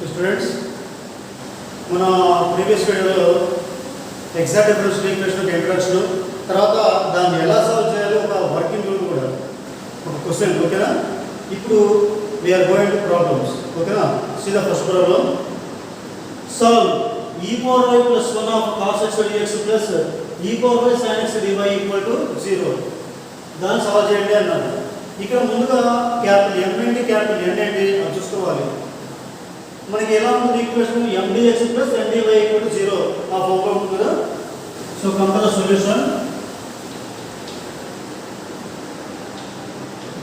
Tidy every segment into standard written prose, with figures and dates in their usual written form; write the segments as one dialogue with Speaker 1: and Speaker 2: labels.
Speaker 1: Students మన previous వీడియోలో exact differential equation introduction తర్వాత దాన్ని ఎలా సాల్వ్ చేయాలో ఒక వర్కింగ్ రూల్ కూడా ఒక క్వశ్చన్ ఓకేనా. ఇప్పుడు వీఆర్ గోయింగ్ టు ప్రాబ్లమ్స్ ఓకేనా. See the first problem. Solve e power y plus 1 of cos x dx plus e power y sin x dy equal to 0. దాన్ని సాల్వ్ చేయండి అన్నారు. ఇక్కడ ముందుగా క్యాపిటల్ M ఏంటి క్యాపిటల్ N ఏంటి అని చూసుకోవాలి. మనకి ఎలా ఉంటుంది equation m dx plus n dy equal to 0 ఆ ఫార్మ్ లో ఉంటుంది కదా. So compare the solution.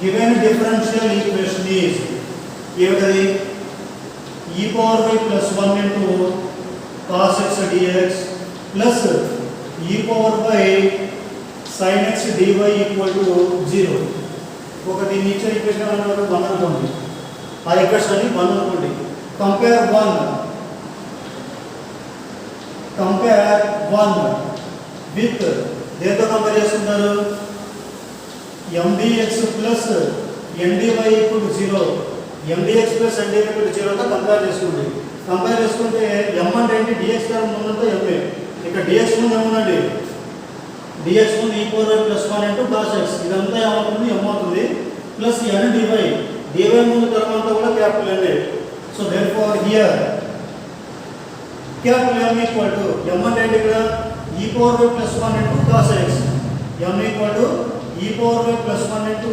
Speaker 1: Given differential equation is ఏమిటది e power y plus 1 into cos x dx plus e power y sin x dy equal to 0. ఒక దీని ఇచ్చిన equation అన్నమాట 1 అనుకోండి. ఆ ఈక్వేషన్ అని 1 అనుకోండి. కంపేర్ 1 విత్ దేంతో కంపేర్ చేస్తున్నారు mdx plus ndy equal to 0. mdx plus ndy equal to 0 తో కంపేర్ చేసుకోండి. కంపేర్ చేసుకుంటే m అంటే ఏంటి dx టర్మ్ ముందంతా m. ఇక్కడ dx ముందు ఏముందండి dx ముందు e power y plus 1 into cos x ఇదంతా ఏమవుతుంది m అవుతుంది ప్లస్ n dy ముందు టర్మ్ అంతా కూడా capital n. So therefore here capital M equal to m అంటే ఏంటి ఇక్కడ e power y plus 1 into cos x. m equal to e power y plus 1 into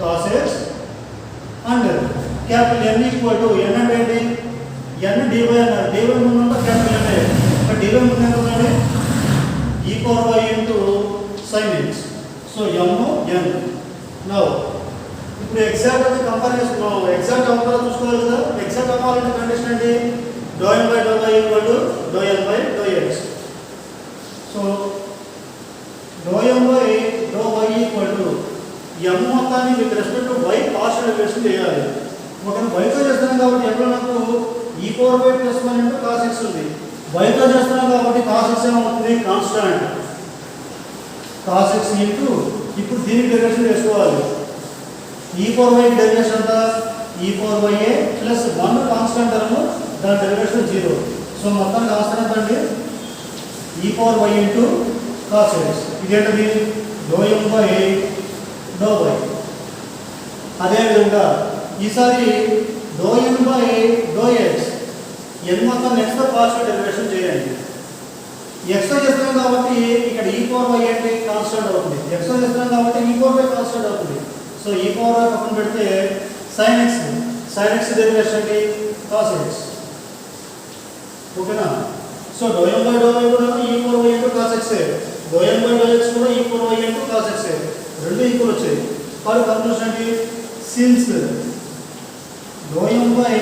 Speaker 1: cos x and capital N equal to n అంటే ఏంటి n dy అన్నారు. dy ముందు capital n. ఇక్కడ dy ముందు ఎంత ఉంది e power y into sin x. So m n. Now ఇప్పుడు exact గా కంపేర్ చేసుకున్నాం. ఎగ్జాక్ట్ అవ్వాలో చూసుకోవాలి కదా. ఎగ్జాక్ట్ అవ్వాలంటే కండిషన్ ఏంటి dou m by dou y equal to dou n by dou x. So dou m by dou y equal to m మొత్తాన్ని with respect to y partial derivation చేయాలి. ఒకటి y తో చేస్తున్నాం కాబట్టి ఎక్కడ నాకు e power y plus 1 into cos x ఉంది. y తో చేస్తున్నాం కాబట్టి cos x ఏమవుతుంది కాన్స్టాంట్ cos x into ఇప్పుడు దీనికి డెరివేషన్ చేసుకోవాలి. e power y డెరివేషన్ అంతా e power y plus 1 constant term దాని డెరివేషన్ 0. సో మొత్తం కాన్స్టాంట్ అంటే e power y into cos x. ఇదేంటది dou m by dou y. అదే విధంగా ఈసారి dou n by dou x n మొత్తం next partial derivation చేయండి. x తో చేస్తున్నాం కాబట్టి ఇక్కడ e power y అంటే కాన్స్టాంట్ అవుతుంది. x తో చేస్తున్నాం కాబట్టి e power y కాన్స్టాంట్ అవుతుంది. సో e power y పక్కన పెడితే sin x డెరివేషన్ ఏంటి cos x. ఓకేనా. So dou m by dou y కూడా e power y into cos x. dou m by dou x కూడా e power y into cos x. రెండు equal వచ్చాయి. For conclusion ఏంటి since dou m by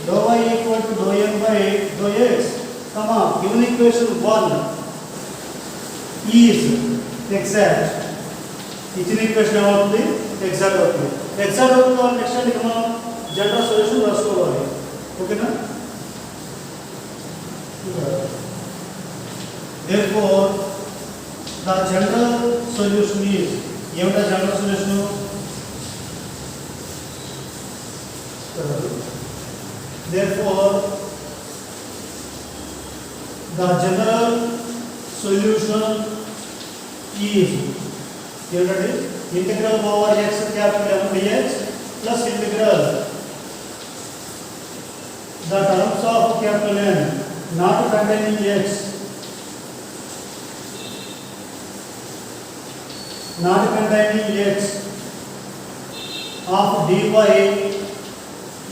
Speaker 1: dou y equal to dou n by dou x, comma given equation 1 is exact. ఇచ్చిన equation ఏమవుతుంది exact అవుతుంది. Exact అవుతుంది next అంటే మనం general solution రాసుకోవాలి. ఓకేనా. therefore the general solution is ఏమిటా general solution therefore the general solution is ఏంటంటే integral over x capital M dx plus integral the terms of capital N not containing x of dy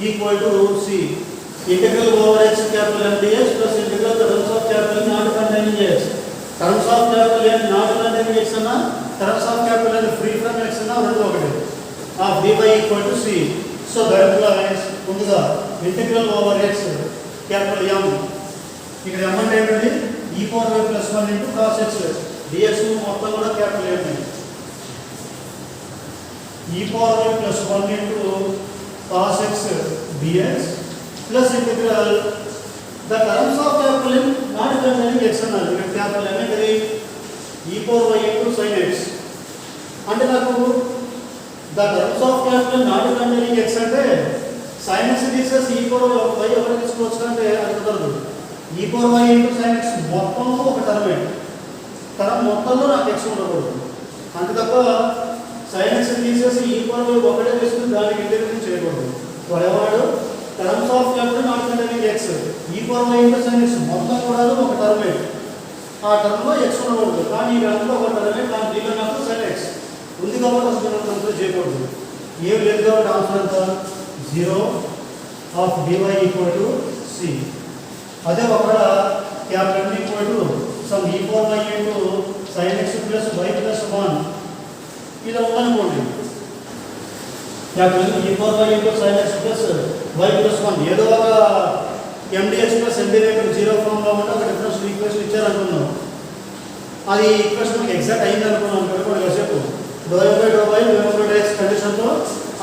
Speaker 1: equal to c. Integral over x capital M dx plus integral the terms of capital N not containing x. Terms of capital N not containing x అన్న terms of capital N free from x అన్న రెండు ఒకటే. of dy equal to c. So that implies ముందుగా integral over x capital M. ఇక్కడ M అంటే ఏంటంటే e power y plus 1 into cos x. dx మొత్తం కూడా capital M. e power y plus 1 into cos x dx plus integral the terms of capital N not containing x అన్నారు. ఇక్కడ capital M అనేది e power y into sin x. అంటే నాకు the terms of capital N not containing x అంటే sin x తీసేసి e power y ఎవరికి తీసుకోవచ్చు అంటే అది కుదరదు. E power y into sign x మొత్తం ఒక టర్మే, టర్మ్ మొత్తంలో నాకు ఎక్స్ ఉండకూడదు. అంతే తప్ప సైన్ ఎక్స్ తీసేసి ఈ పవర్ వై ఒకటే తీసుకుని దానికి ఇంటిగ్రేషన్ చేయకూడదు. వాడేవాడు terms of capital not containing x, e power y into sign x మొత్తం కూడా ఒక టర్మే, ఆ టర్మ్లో ఎక్స్ ఉండకూడదు. కానీ ఈ టర్మ్లో ఒక టర్మే, కానీ దీనిలో నాకు సైన్ ఎక్స్ ఉంది కాబట్టి అసలు కన్సిడర్ చేయకూడదు. ఏం లేదు కాబట్టి ఆన్సర్ అంతా 0 of dy equal to c. అదే ఒకవేళ capital equal to some e power y into sign x plus y plus 1 ఇలా ఉందనుకోండి, capital e power y into sign x plus y plus 1 ఏదో ఒక ఎండిఎక్స్ ప్లస్ ఎండివై 0 ఫామ్లో ఉంటే ఒక డిఫరెన్షియల్ ఈక్వేషన్ ఇచ్చారనుకున్నాం. అది ఈక్వేషన్ మనకి ఎగ్జాక్ట్ అయింది అనుకున్నాం కూడా కాసేపు ∂f/∂y ∂f/∂x కండిషన్తో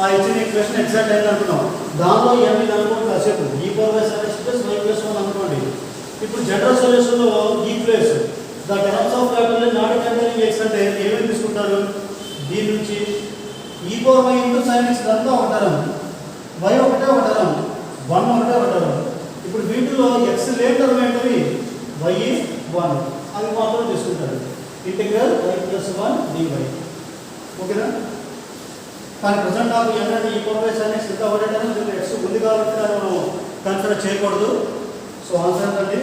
Speaker 1: ఆ ఇచ్చిన ఈక్వేషన్ ఎగ్జాక్ట్ అయింది అనుకున్నాం. దానిలో ఇవన్నీ అనుకోండి కాసేపు ఈ power y sine x plus y plus 1 అనుకోండి. ఇప్పుడు జనరల్ సొల్యూషన్లో ఈ place the terms of capital not containing x అంటే ఏమేమి తీసుకుంటారు, దీని నుంచి ఈ power y into sign x అంతా ఒక టర్మ్, వై ఒకటే ఒక టర్మ్, 1 ఒకటే ఒక టర్మ్. ఇప్పుడు వీటిలో ఎక్స్ లేని టర్మ్ ఏంటవి వై 1 అవి మాత్రం తీసుకుంటారు. Integral y plus 1 dy. ఓకేనా? కానీ ప్రజెంట్ నాకు ఏంటంటే ఈ పవర్ వై సైన్ ఎక్స్ ఎంత ఒకటే టర్మ్, దీంట్లో ఎక్స్ ఉంది కాబట్టి దాన్ని మనం కన్సిడర్ చేయకూడదు. సో ఆన్సర్ ఏంటండి,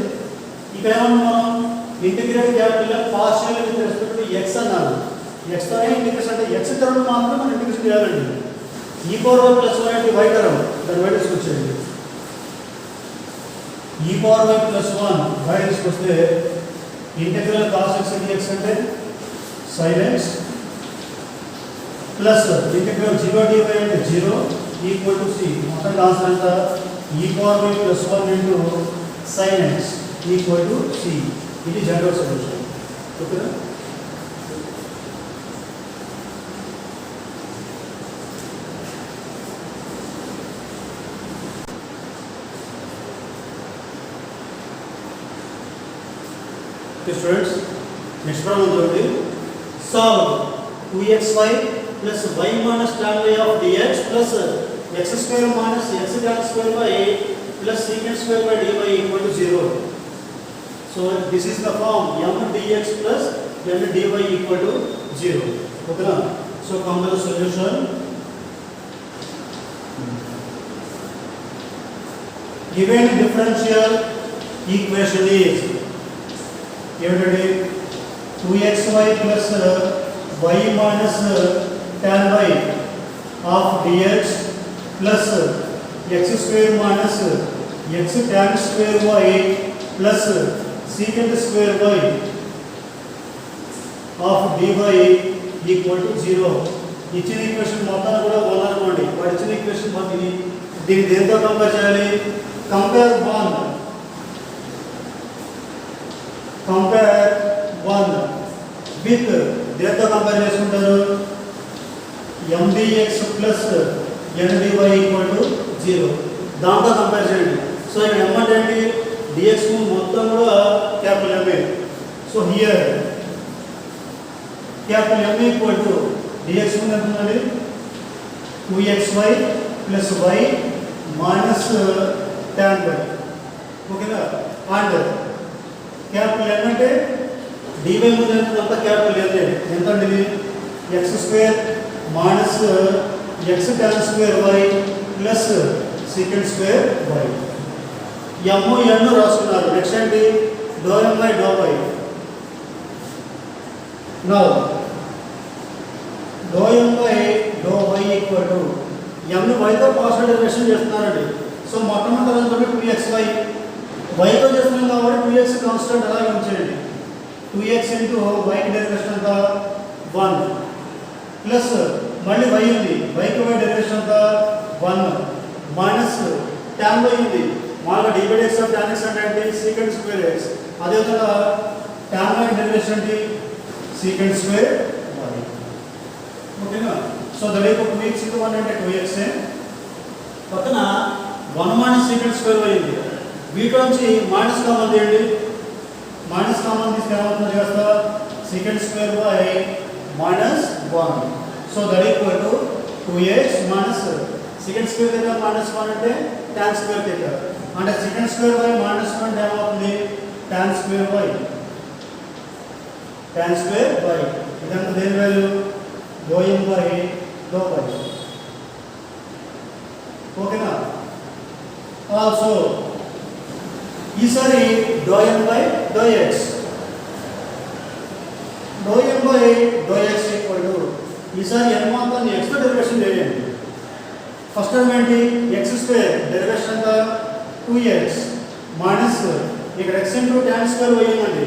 Speaker 1: ఇక ఏమన్నా మనం integrate capital partial with respect to X అన్నారు. ఎక్స్తోనే ఇంటిగ్రేషన్ అంటే ఎక్స్ టర్మ్ మాత్రం మనం ఇంటిగ్రేషన్ చేయాలండి. ఈ పవర్ వై ప్లస్ 1 అంటే వై టర్మ్, దాన్ని బయట తీసుకొచ్చేయండి. ఈ పవర్ వై ప్లస్ 1 బయట తీసుకొస్తే ఇంటిగ్రల్ కాస్ ఎక్స్ డిఎక్స్ అంటే sine x plus integral 0 dy అంటే 0 ఈక్వల్ టు సి. మొత్తం ఆన్సర్ అంతా ఈ power y plus 1 into sign x equal to c. ఇది జనరల్ సొల్యూషన్. ఓకేనా? స్టూడెంట్స్ నెక్స్ట్ ప్రాబ్లం చూడండి. Solve 2xy plus y minus tan y of dx plus x square minus x tan square by plus secant square by dy equal to 0. So this is the form m dx plus n dy equal to 0. Okay? So come to the solution. Given differential equation is 2xy plus y minus tan y of dx plus x square minus x tan square y plus secant square y of dy equal to 0. ఇచ్చిన equation మొత్తాన్ని కూడా 1 అనుకోండి. వాడు ఇచ్చిన equation దీన్ని దేంతో compare చేయాలి, compare 1 with దేంతో కంపేర్ చేసుకుంటారు, mdx plus ndy equal to 0 దాంతో కంపేర్ చేయండి. సో ఇక్కడ m అంటే ఏంటి, dx మొత్తం కూడా capital M. So here capital M equal to dx ఎంత ఉందండి 2xy plus y minus tan y. ఓకేనా? అండ్ క్యాపిటల్ M అంటే dy ముందు ఎంత క్యాపిటల్ M ఎంత అండి, x square minus x tan square y plus secant square y. m n రాసుకున్నారు. Next ఏంటి, ∂m by ∂y. Now ∂m by ∂y equal to m ని y తో partial derivation చేస్తున్నారండి. సో మొట్టమొదటి రాసుకుంటే 2xy, y తో చేస్తున్నాం కాబట్టి 2x కాన్స్టెంట్ అలాగే ఉంచేయండి. 2x ఇంటూ y కి డెరివేషన్ అంతా 1 ప్లస్ మళ్ళీ y ఉంది, y కి y డెరివేషన్ అంతా 1 మైనస్ tan y ఉంది. మామూలుగా d by dx of tan x అంటే ఏంటి, secant స్క్వేర్ x. అదేవిధంగా tan y డెరివేషన్ ఏంటి, secant స్క్వేర్ y. ఓకేనా? సో దానికి 2x ఇంటూ 1 అంటే 2x. పక్కన 1 మైనస్ secant స్క్వేర్ y ఉంది. వీటిలో నుంచి మైనస్ కామన్ తీయండి. మైనస్ కామన్ తీసుకు ఏమవుతుందో చేస్తా, secant square y minus 1. So that equal to 2x minus secant square దగ్గర మైనస్ 1 అంటే tan square theta. And secant square y minus 1 ఏమవుతుంది tan square y. tan square y. ఇదంతా దేని value dou m by dou y. ఓకేనా? Also ఈసారి dou m by dou x. dou m by dou x equal to ఈసారి n మొత్తాన్ని x తో derivation చేయండి. First term ఏంటి x స్క్వేర్ డెరివేషన్ అంతా 2x మైనస్ ఇక్కడ x into tan square y ఉంది.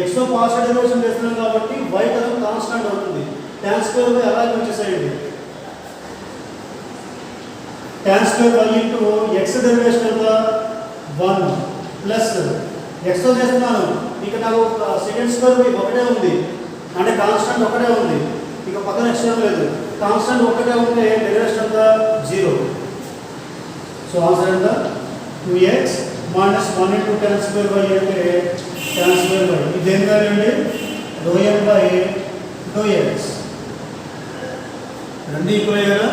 Speaker 1: x తో పార్షియల్ డెరివేషన్ చేస్తున్నాం కాబట్టి y టర్మ్ కాన్స్టాంట్ అవుతుంది. tan స్క్వేర్ y అలాగే ఉంచేసేయండి. tan square y into x derivation అంతా 1 ప్లస్ x తో చేస్తున్నాను. ఇక్కడ నాకు సెకండ్ స్క్వేర్ y ఒకటే ఉంది అంటే కాన్స్టాంట్ ఒకటే ఉంది. ఇక పక్కన ఎక్స్ట్రా లేదు. కాన్స్టాంట్ ఒకటే ఉంటే డెరివేషన్ అంతా 0. సో ఆన్సర్ ఎంత 2x minus 1 into tan square y అంటే tan square y. ఇది దేని వాల్యూ అండి dou m by dou x. రెండు ఈక్వల్ కదా.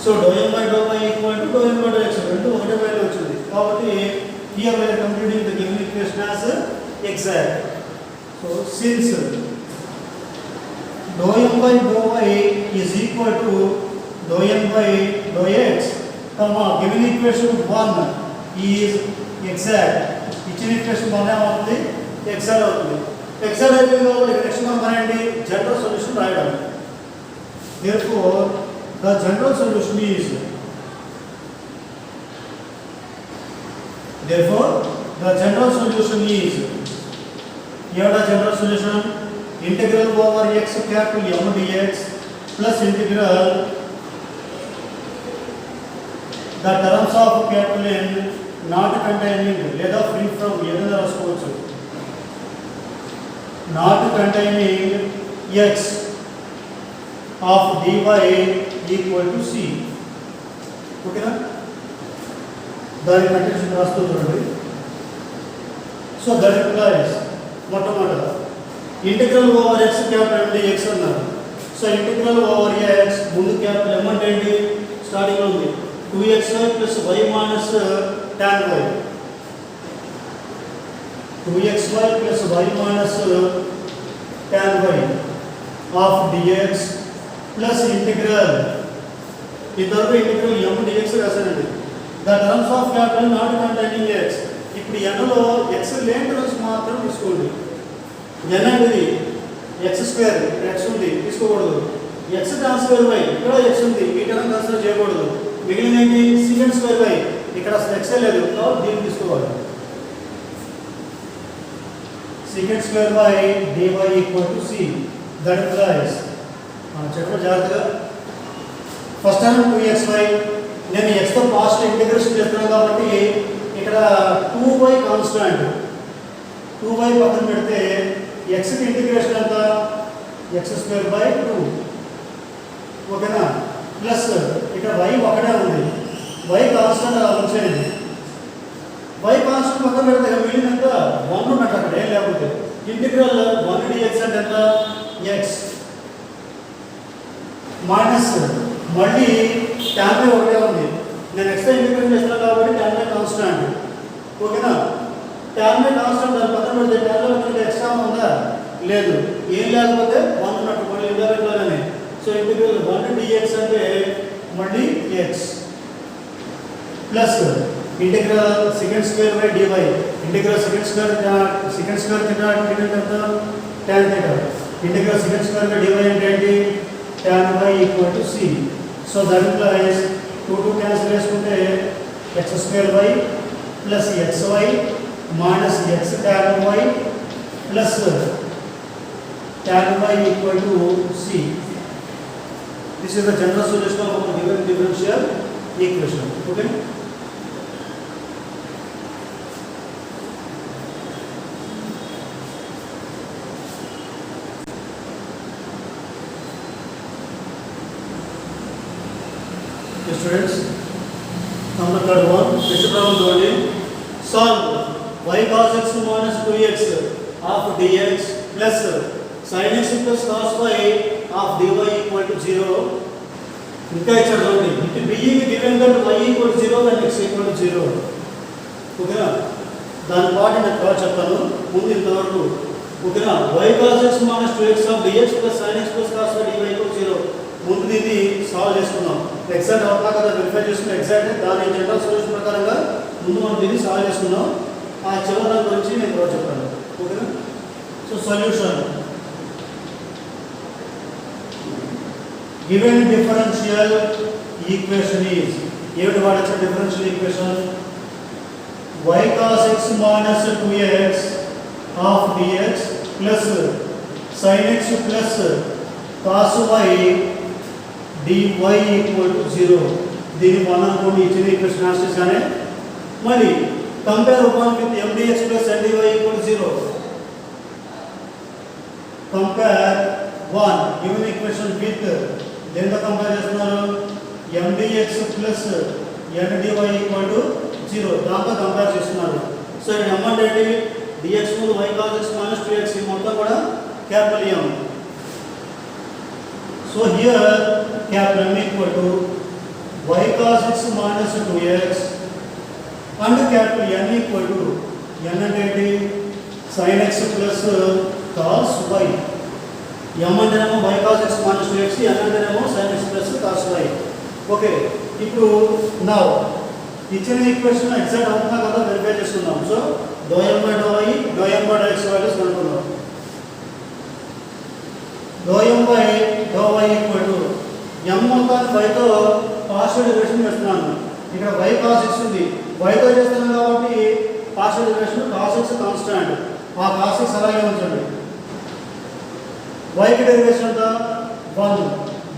Speaker 1: So dou m by dou y equal to dou m by dou x. రెండు ఒకటే value వచ్చింది కాబట్టి here we are completing the given equation as exact. So since dou m by dou y is equal to dou m by dou x, given equation 1 is exact. ఇచ్చిన equation 1 ఏమవుతుంది exact అవుతుంది. Exact అయిపోయింది కాబట్టి next మనం రాయండి general solution రాయడం. therefore the general solution is here the general solution integral over x capital M dx plus integral the terms of capital N not containing లేదా free from ఏదైనా రాసుకోవచ్చు. not containing x of dy equal to c. ఓకేనా? దాని condition రాస్తూ చూడండి. So that implies మొట్టమొదట integral over x capital M dx అన్నారు. So integral over x ముందు క్యాపిటల్ M అంటే ఏంటి స్టార్టింగ్ లో ఉంది 2xy plus y minus tan y. 2xy plus y minus tan y of dx plus integral ఇంతవరకు integral M dx రాశానండి. The terms of capital not containing x. ఇప్పుడు n లో x లేని terms మాత్రం తీసుకోండి. n అనేది x స్క్వేర్ x ఉంది తీసుకోకూడదు. x tan స్క్వేర్ y ఇక్కడ x ఉంది ఈ టర్మ్ కన్సిడర్ చేయకూడదు. మిగిలిన ఏంటి secant స్క్వేర్ y ఇక్కడ అసలు x లేదు కాబట్టి దీన్ని తీసుకోవాలి. secant square y dy equal to c. That implies చెప్పండి జాగ్రత్తగా. ఫస్ట్ టర్మ్ 2xy నేను x తో పాజిటివ్ ఇంటిగ్రేషన్ చేస్తున్నాను కాబట్టి ఇక్కడ 2y కాన్స్టాంట్ 2y పక్కన పెడితే x కి ఇంటిగ్రేషన్ అంతా x స్క్వేర్ బై 2. ఓకేనా? ప్లస్ ఇక్కడ y ఒకటే ఉంది. y కాన్స్టాంట్ అలా ఉంచేయండి. y కాన్స్టాంట్ పక్కన పెడితే మిగిలినంత 1 ఉన్నట్టు అక్కడ ఏం లేకపోతే ఇంటిగ్రల్ 1 dx అంటే ఎంత x మైనస్ మళ్ళీ tan y ఒకటే ఉంది. నేను ఎక్స్ట్రా ఇంటిగ్రేషన్ చేస్తున్నాను కాబట్టి tan y కాన్స్టాంట్. ఓకేనా? tan y కాన్స్టాంట్ దాని పక్కన పెడితే tan y పక్కన ఎక్స్ట్రా ఉందా లేదు. ఏం లేకపోతే 1 ఉన్నట్టు మళ్ళీ ఇండైరెక్ట్ లాగానే. సో ఇంటిగ్రల్ 1 dx అంటే మళ్ళీ x plus integral second square by dy. Integral second square theta అంటే ఎంత tan theta. Integral second square by dy అంటే ఏంటి tan y equal to c. So that implies 2 cancel చేసుకుంటే x square y plus xy minus x tan y plus tan y equal to c. This is the general solution of a given differential equation. Okay? Students, number third one, this problem only. Solve y cos x minus 2x of dx plus sin x plus cos y of dy equal to 0. ఇంకా ఇచ్చాడు చూడండి, ఇటు బిఈకి given that y equal 0 and x equal 0. ఓకేనా, దాని పాటు నేను తర్వాత చెప్తాను, ముందు ఇంతవరకు. ఓకేనా, y cos x minus 2x of dx plus sin x plus cos y dy equal 0. ముందు దీన్ని సాల్వ్ చేసుకుందాం. ఎగ్జాక్ట్ అవుతా కదా వెరిఫై చేసుకుని ఎగ్జాక్ట్ దాని జనరల్ సొల్యూషన్ ప్రకారంగా ముందు మనం దీన్ని సాల్వ్ చేసుకుందాం. ఆ చివరి దాని గురించి నేను తర్వాత చెప్తాను. ఓకేనా, so solution given differential equation is, ఏమిటి వాడచ్చే differential equation, y cos x minus 2x of dx plus sin x plus cos y dy equal to 0. దీన్ని 1 అనుకోండి, ఇచ్చిన ఈక్వేషన్ ఆన్సర్స్ గానే. మళ్ళీ compare 1 with mdx plus ndy equal to 0. Compare 1 given equation with దేంతో compare చేస్తున్నారు, mdx plus ndy equal to 0, దాంతో compare చేస్తున్నారు. So ఇక్కడ m అంటే ఏంటి, dx ముందు y cos x minus 2x, ఈ మొత్తం కూడా capital M. So here capital M equal to y cos x minus 2x and capital N equal to, n అంటే ఏంటి, sin x plus cos y. m అంటేనేమో y cos x minus 2x, n అంటేనేమో sin x plus cos y. Okay, ఇప్పుడు now ఇచ్చిన equation exact అవుతుందా కదా verify చేసుకుందాం. So dou m by dou y, dou m by dou x values కనుక్కుందాం. dou m by dou y equal to m మొత్తాన్ని y తో partial derivation చేస్తున్నాను. ఇక్కడ y cos x ఉంది, y తో చేస్తున్నాను కాబట్టి partial derivation cos x constant, ఆ cos x అలాగే ఉంచండి. y కి డెరివేషన్ ఎంత 1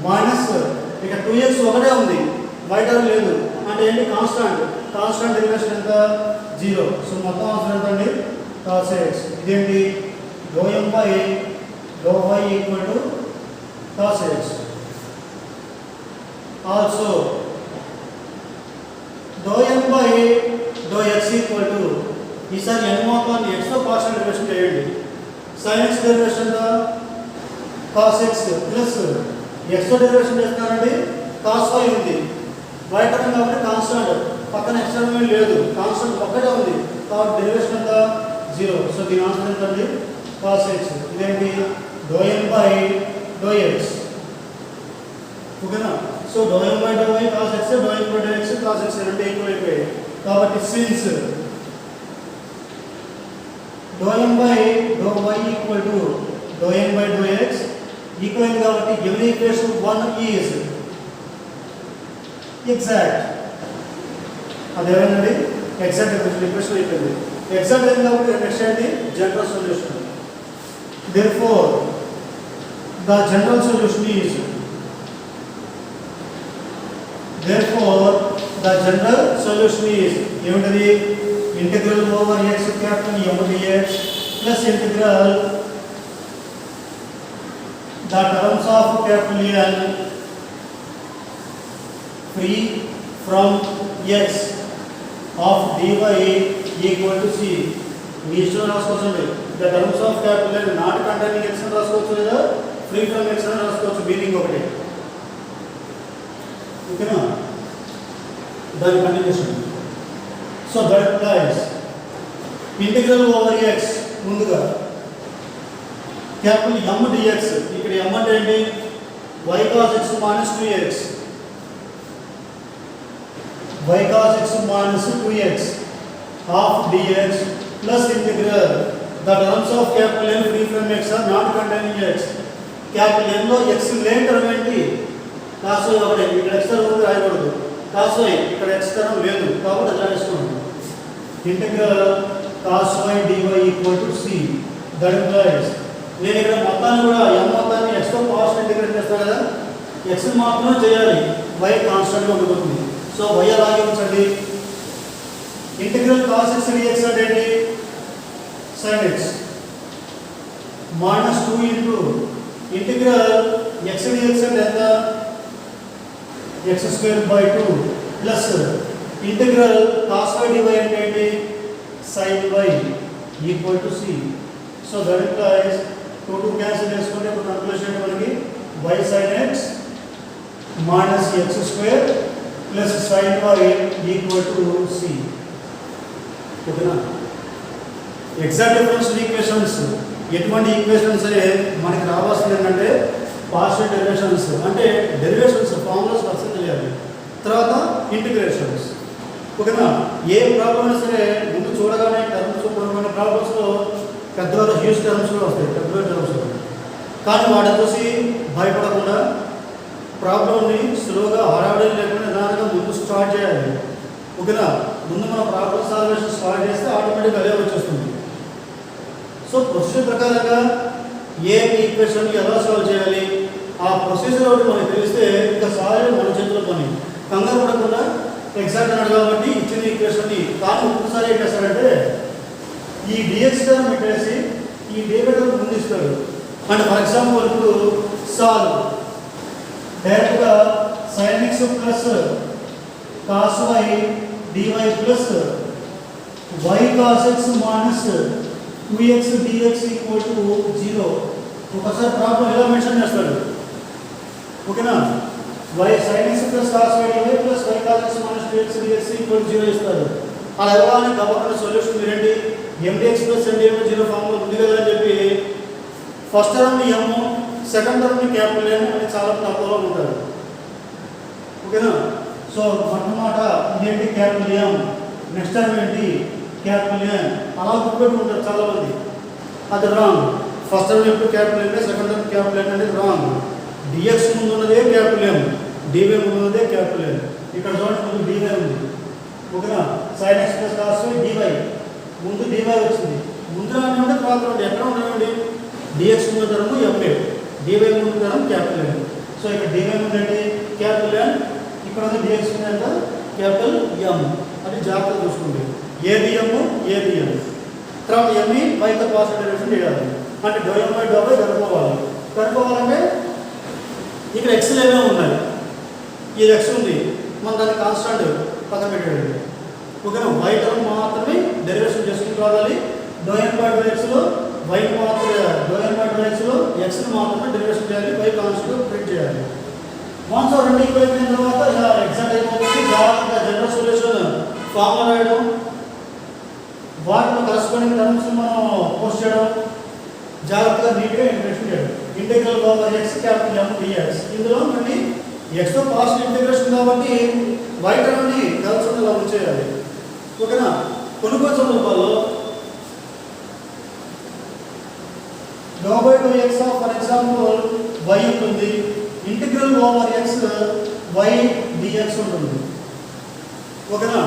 Speaker 1: మైనస్ ఇక 2x ఒకటే ఉంది, y టర్మ్ లేదు అంటే ఏంటి, కాన్స్టాంట్. కాన్స్టాంట్ డెరివేషన్ ఎంత 0. సో మొత్తం ఆన్సర్ ఎంత అండి, cos x. ఇదేంటి, dou m by dou y equal to cos x. Also dou m by dou x equal to, ఈసారి n మొత్తాన్ని x తో పార్షియల్ డెరివేషన్ చేయండి. sin x డెరివేషన్ ఎంత, cos x ప్లస్ x తో derivation చేస్తున్నారండి, cos y ఉంది, y term కాబట్టి constant, పక్కన x టర్మ్ లేదు, కాన్స్టాంట్ ఒక్కటే ఉంది కాబట్టి డెరివేషన్ ఎంత 0. సో దీని ఆన్సర్ ఎంత అండి, cos x. ఇదేంటి, dou m by dou x. ఓకేనా, so dou m by dou y cos x, dou m by dou x cos x రెండు ఈక్వల్ అయిపోయాయి కాబట్టి since dou m by dou y equal to dou m by dou x equal కాబట్టి given equation 1 is exact. అదేనండి exact equation అయిపోయింది. Exact అయింది కాబట్టి next ఏంటి, general solution. therefore the general solution is, therefore the general solution is ఏమిటది, integral over x capital M dx plus integral the terms of capital N free from x of dy equal to c. మీ ఇష్టం రాసుకోవచ్చండి. the terms of capital N not containing x అని రాసుకోవచ్చు లేదా free from x అని రాసుకోవచ్చు, meaning ఒకటి. ఓకేనా, దాని continuation. So that implies integral over x ముందుగా క్యాపిటల్ M dx, ఇక్కడ M అంటే ఏంటి, y cos x minus 2x, y cos x minus 2x of dx plus integral the terms of capital N free from x are not containing x. Capital N లో x లేని term ఏంటి, cos y ఒకటే, ఇక్కడ x term ఉంది రాయకూడదు, cos y ఇక్కడ x term లేదు కాబట్టి అది రాసుకోండి. Integral cos y dy equal to c. That implies, నేను ఇక్కడ మొత్తాన్ని కూడా m మొత్తాన్ని x తో పార్షియల్ ఇంటిగ్రేట్ చేస్తాను కదా, x మాత్రమే చేయాలి, y కాన్స్టాంట్ గా ఉంటుంది. సో y అలాగే ఉంచండి. ఇంటిగ్రల్ cos x dx అంటే ఏంటి, sin x minus 2 into integral x dx అంటే ఎంత, x square by 2 plus integral cos y dy అంటే ఏంటి, sin y equal to c. So that implies 2 cancel చేసుకుంటే ఇప్పుడు కన్క్లూషన్ మనకి y sin x minus x square plus sin y equal to c. ఓకేనా? Exact differential equations ఎటువంటి equations మనకి రావాల్సింది ఏంటంటే పార్షియల్ డెరివేషన్స్, అంటే డెరివేషన్స్ ఫార్ములాస్ ఫస్ట్ తెలియాలి, తర్వాత ఇంటిగ్రేషన్స్. ఓకేనా? ఏ ప్రాబ్లం అయినా సరే ముందు చూడగానే టర్మ్స్ కొన్ని ప్రాబ్లమ్స్లో పెద్దవాళ్ళు హ్యూజ్ టర్మ్స్లో వస్తాయి, పెద్ద టర్మ్స్లో. కానీ వాటిని చూసి భయపడకుండా ప్రాబ్లమ్ని స్లోగా హడావిడి లేకుండా నిదానంగా ముందు స్టార్ట్ చేయాలి. ఓకేనా? ముందు మనం ప్రాబ్లమ్ సాల్వేషన్ స్టార్ట్ చేస్తే ఆటోమేటిక్గా అదే వచ్చేస్తుంది. సో ప్రొసీజర్ ప్రకారంగా ఏ ఈక్వేషన్ ఎలా సాల్వ్ చేయాలి ఆ ప్రొసీజర్ ఒకటి మనకు తెలిస్తే ఇంకా సాల్వ్ మన చేతిలో పని. కంగారు పడకుండా ఎగ్జాక్ట్ అన్నాడు కాబట్టి ఇచ్చిన ఈక్వేషన్ని కానీ ఒక్కసారి ఏం చేస్తాడంటే ఈ డిఎక్స్ టర్మ్ పెట్టేసి ఈ డేబెట్ టర్మ్ ముందు ఇస్తాడు. అంటే ఫర్ ఎగ్జాంపుల్ ఇప్పుడు సాల్వ్ డైరెక్ట్గా sin x plus cos y dy plus y cos x minus 2x dx equal to 0. ఒకసారి ప్రాబ్లం ఎలా మెన్షన్ చేస్తాడు. ఓకేనా? y sin x plus cos y dy plus y cos x minus 2x dx equal to 0 ఇస్తాడు. అలా ఇవ్వాలని కాబట్టి solution మీరేంటి mdx plus mdy 0 formula ఉంది కదా అని చెప్పి ఫస్ట్ టర్మ్ని m, సెకండ్ టర్మ్ని క్యాపిటల్ M అని చాలా తక్కువలో ఉంటారు. ఓకేనా? సో మొట్టమొదట ఇదేంటి క్యాపిటల్ M, నెక్స్ట్ టర్మ్ ఏంటి క్యాపిటల్ N, అలా గుర్తుపెట్టుకుంటారు చాలామంది. అది రాంగ్. ఫస్ట్ టర్మ్ ఎప్పుడు capital M, second term capital N అనేది రాంగ్. dx ముందు ఉన్నదే క్యాపిటల్ M, dy ముందు ఉన్నదే క్యాపిటల్ N. ఇక్కడ చూడండి ముందు dy ఉంది. ఓకేనా? sin x plus cos y dy ముందు dy వచ్చింది. ముందు రానివ్వండి తర్వాత రాండి, ఎక్కడ ఉండనివ్వండి. dx ముందు టర్మ్ m, dy ముందు టర్మ్ క్యాపిటల్ N. సో ఇక్కడ dy ముందు అంటే క్యాపిటల్ N, ఇక్కడ ఉంది dx ముందు అంటే క్యాపిటల్ M. అది జాగ్రత్తగా చూసుకోండి. ఏది M ఏది N. తర్వాత m పైతో పార్షియల్ డెరివేషన్ చేయాలి. అంటే ∂m బై ∂y కనుక్కోవాలి. కనుక్కోవాలంటే ఇక్కడ x ఏమేమి ఉన్నాయి. ఇది x ఉంది, మనం దాన్ని కాన్స్టాంట్ పక్కన పెట్టాడు. ఓకేనా? y టర్మ్ మాత్రమే డెరివేషన్ చేసుకుంటూ రావాలి. ∂m బై ∂x లో y మాత్రమే, ∂m బై ∂x లో x ని మాత్రమే డెరివేషన్ చేయాలి, y కాన్స్టాంట్ ప్రింట్ చేయాలి. వన్స్ రెండు ఈక్వల్ అయిన తర్వాత ఇలా ఎగ్జాక్ట్ అయిపోతుంది. జాగ్రత్తగా జనరల్ సొల్యూషన్ ఫార్ములా రాయడం, వాటిలో కరస్పాండింగ్ టర్మ్స్ మనం పోస్ట్ చేయడం, జాగ్రత్తగా నీట్గా ఇంటిగ్రేషన్ చేయడం. Integral over x capital M dx. ఇందులో మళ్ళీ x తో పార్షియల్ ఇంటిగ్రేషన్ కాబట్టి y టర్మ్ని కలిసి ఇలా ఉంచేయాలి. ఓకేనా? కొన్ని సందర్భాల్లో ∂x ఫర్ ఎగ్జాంపుల్ y ఉంటుంది, integral over x y dx ఉంటుంది. ఓకేనా?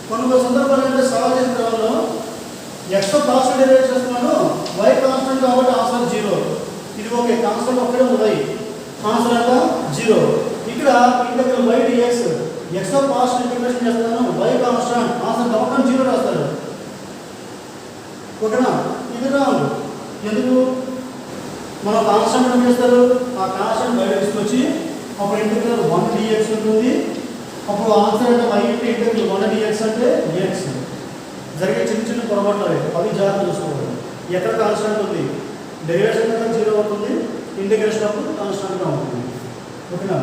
Speaker 1: కొన్ని సందర్భాలు అంటే సాల్వ్ చేసిన తర్వాత x తో పార్షియల్ డెరివేట్ చేస్తున్నాను, y కాన్స్టెంట్ కాబట్టి ఆన్సర్ 0. ఇది ఓకే, కాన్స్టెంట్ ఒక్కడే ఉంది, ఆన్సర్ ఎంత 0. ఇక్కడ ఇంటిగ్రల్ y dx x తో పార్షియల్ ఇంటిగ్రేషన్ చేస్తున్నాను, y కాన్స్టెంట్, ఆన్సర్ కాబట్టి 0 రాస్తాడు. ఓకేనా? ఇది రాంగ్. ఎందుకు? మనం కాన్స్టెంట్ ఏం చేస్తారు, ఆ కాన్స్టెంట్ బయట తీసుకొచ్చి అప్పుడు ఇంటిగ్రల్ 1 dx ఉంటుంది. అప్పుడు ఆన్సర్ అంటే y ఇంటిగ్రల్ 1 dx అంటే x. జరిగే చిన్న చిన్న పొరపాట్లు అవి జాగ్రత్త చూసుకోవాలి. ఎక్కడ కాన్స్టెంట్ ఉంది, డెరివేషన్ కనుక 0 అవుతుంది, ఇంటిగ్రేషన్ అప్పుడు కాన్స్టెంట్గా ఉంటుంది. ఓకేనా?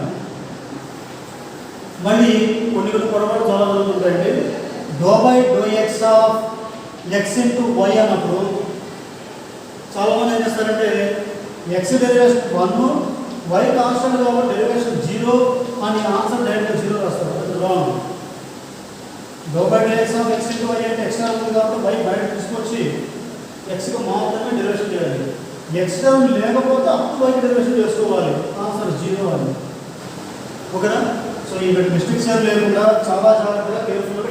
Speaker 1: మళ్ళీ కొన్ని పొరపాటు చాలా జరుగుతుంటాయండి. ∂x of x into y అన్నప్పుడు చాలామంది ఏం చేస్తారంటే x డెరివేషన్ 1, y కాన్స్టెంట్ కాబట్టి డెరివేషన్ 0 అని ఆన్సర్ డైరెక్ట్గా 0 రాస్తారు. అది wrong. ∂x of x into y అంటే x టర్మ్ ఉంది కాబట్టి y బయట తీసుకొచ్చి xకు మాత్రమే డెరివేషన్ చేయాలి. x టర్మ్ లేకపోతే అప్పుడు y డెరివేషన్ చేసుకోవాలి, ఆన్సర్ 0 అని. ఓకేనా? సో ఈ మిస్టేక్స్ ఏం లేకుండా చాలా జాగ్రత్తగా కేర్ఫుల్గా